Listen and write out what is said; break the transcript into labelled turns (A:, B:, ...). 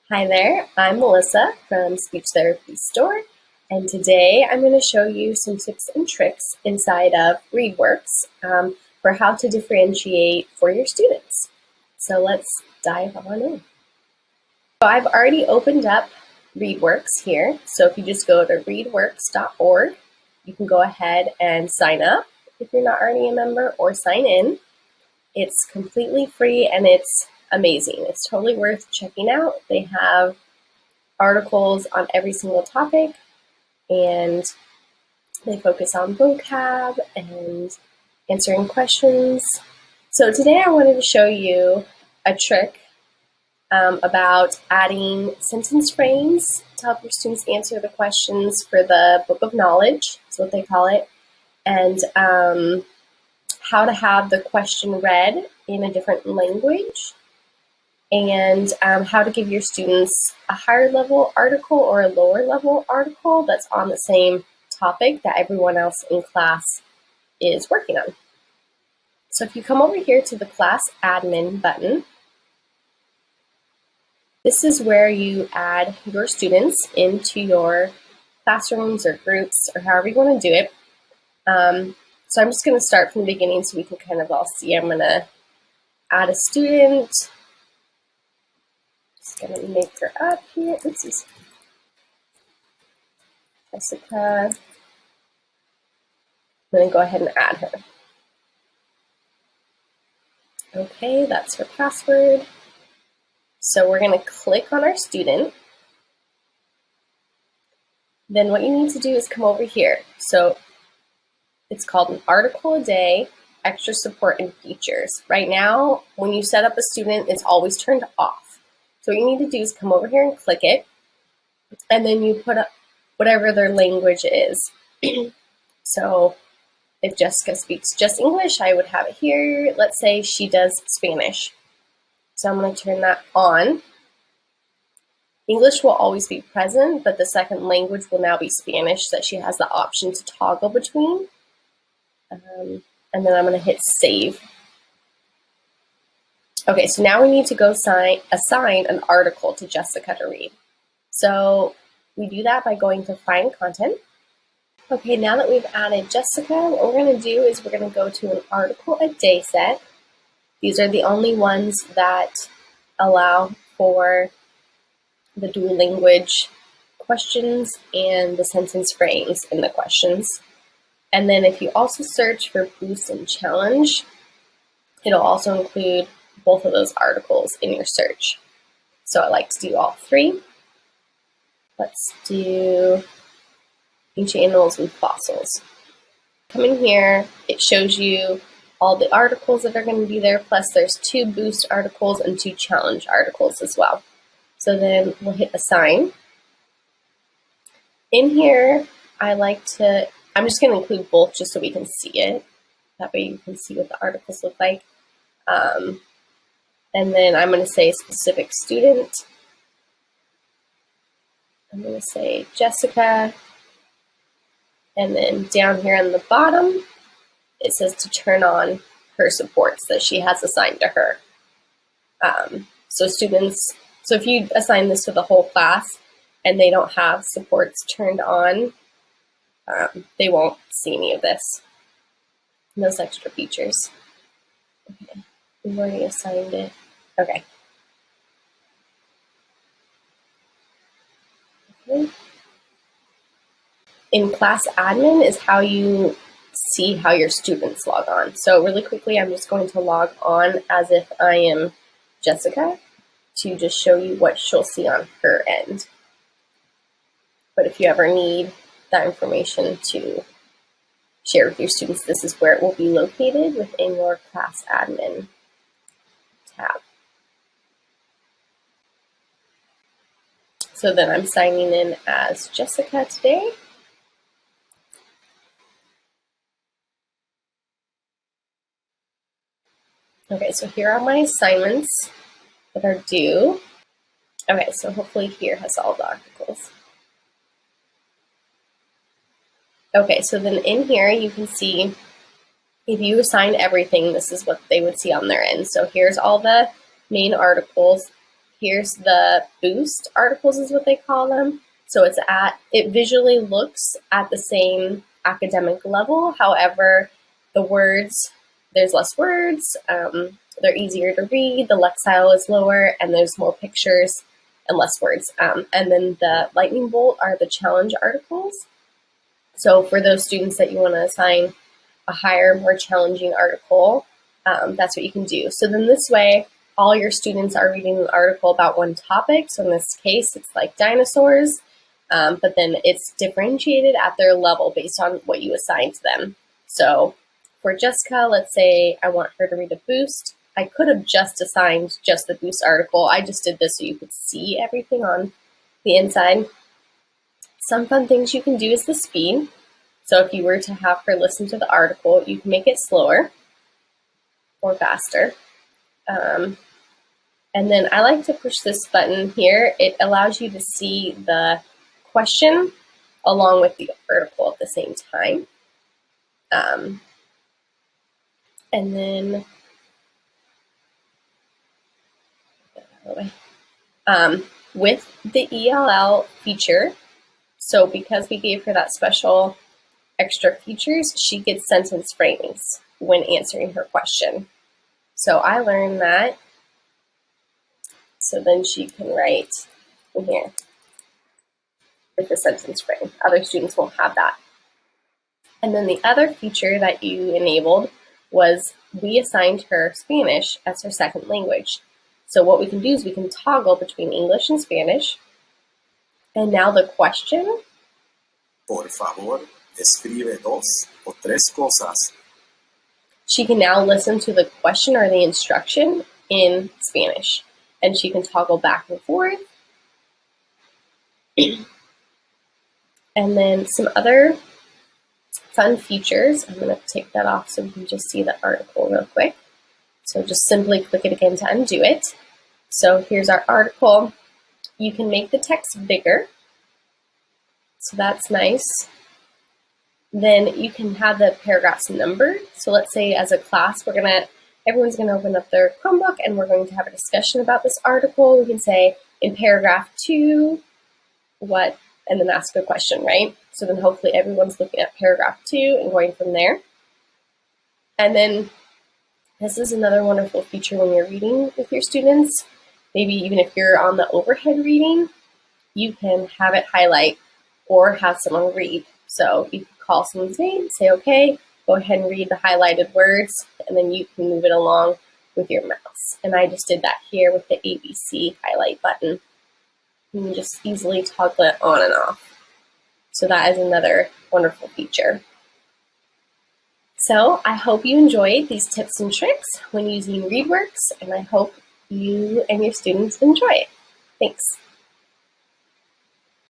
A: Hi there, I'm Melissa from Speech Therapy Store, and today I'm going to show you some tips and tricks inside of ReadWorks for how to differentiate for your students. So let's dive on in. So I've already opened up ReadWorks here, so if you just go to readworks.org, you can go ahead and sign up if you're not already a member, or sign in. It's completely free and it's amazing. It's totally worth checking out. They have articles on every single topic, and they focus on vocab and answering questions. So today I wanted to show you a trick about adding sentence frames to help your students answer the questions for the Book of Knowledge, is what they call it, and how to have the question read in a different language, and how to give your students a higher level article or a lower level article that's on the same topic that everyone else in class is working on. So if you come over here to the class admin button, this is where you add your students into your classrooms or groups or however you want to do it. So I'm just going to start from the beginning so we can kind of all see. I'm going to add a student. Just going to make her up here. Oopsies. Jessica. I'm going to go ahead and add her. Okay, that's her password. So we're going to click on our student. Then what you need to do is come over here. So it's called an article a day, extra support and features. Right now, when you set up a student, it's always turned off. So what you need to do is come over here and click it, and then you put up whatever their language is. So if Jessica speaks just English, I would have it here. Let's say she does Spanish. So I'm going to turn that on. English will always be present, but the second language will now be Spanish, that she has the option to toggle between. And then I'm going to hit save. Okay, so now we need to go assign an article to Jessica to read. So we do that by going to find content. Okay, now that we've added Jessica, what we're going to do is we're going to go to an article a day set. These are the only ones that allow for the dual language questions and the sentence frames in the questions. And then if you also search for Boost and Challenge, it'll also include both of those articles in your search. So I like to do all three. Let's do ancient animals and fossils. Come in here, it shows you all the articles that are going to be there, plus there's 2 Boost articles and 2 Challenge articles as well. So then we'll hit assign. In here, I'm just going to include both just so we can see it. That way you can see what the articles look like. And then I'm going to say specific student. I'm going to say Jessica. And then down here on the bottom, it says to turn on her supports that she has assigned to her. So if you assign this to the whole class and they don't have supports turned on, they won't see any of this, those extra features. Okay, we've already assigned it. Okay. In class admin is how you see how your students log on. So really quickly, I'm just going to log on as if I am Jessica to just show you what she'll see on her end. But if you ever need that information to share with your students, this is where it will be located within your class admin tab. So then I'm signing in as Jessica today. Okay, so here are my assignments that are due. Okay, so hopefully here has all the articles. Okay, so then in here you can see if you assign everything, this is what they would see on their end. So here's all the main articles. Here's the boost articles is what they call them. So it visually looks at the same academic level. However, the words, there's less words, they're easier to read, the lexile is lower, and there's more pictures and less words. And then the lightning bolt are the challenge articles. So for those students that you want to assign a higher, more challenging article, that's what you can do. So then this way, all your students are reading an article about one topic. So in this case, it's like dinosaurs, but then it's differentiated at their level based on what you assign to them. So for Jessica, let's say I want her to read a boost. I could have just assigned just the boost article. I just did this so you could see everything on the inside. Some fun things you can do is the speed. So if you were to have her listen to the article, you can make it slower or faster. And then I like to push this button here. It allows you to see the question along with the article at the same time. And then with the ELL feature, so because we gave her that special extra features, she gets sentence framings when answering her question. So I learned that. So then she can write in here with the sentence frame. Other students won't have that. And then the other feature that you enabled was we assigned her Spanish as her second language. So what we can do is we can toggle between English and Spanish. And now the question.
B: Por favor, escribe 2 o 3 cosas.
A: She can now listen to the question or the instruction in Spanish. And she can toggle back and forth. And then some other fun features. I'm going to take that off so we can just see the article real quick. So just simply click it again to undo it. So here's our article. You can make the text bigger. So that's nice. Then you can have the paragraphs numbered. So let's say as a class, everyone's gonna open up their Chromebook and we're going to have a discussion about this article. We can say in paragraph 2, what, and then ask a question, right? So then hopefully everyone's looking at paragraph 2 and going from there. And then this is another wonderful feature when you're reading with your students. Maybe even if you're on the overhead reading, you can have it highlight or have someone read. So you can call someone's name, say, okay, go ahead and read the highlighted words, and then you can move it along with your mouse. And I just did that here with the ABC highlight button. You can just easily toggle it on and off. So that is another wonderful feature. So I hope you enjoyed these tips and tricks when using ReadWorks, and I hope you and your students enjoy it. Thanks.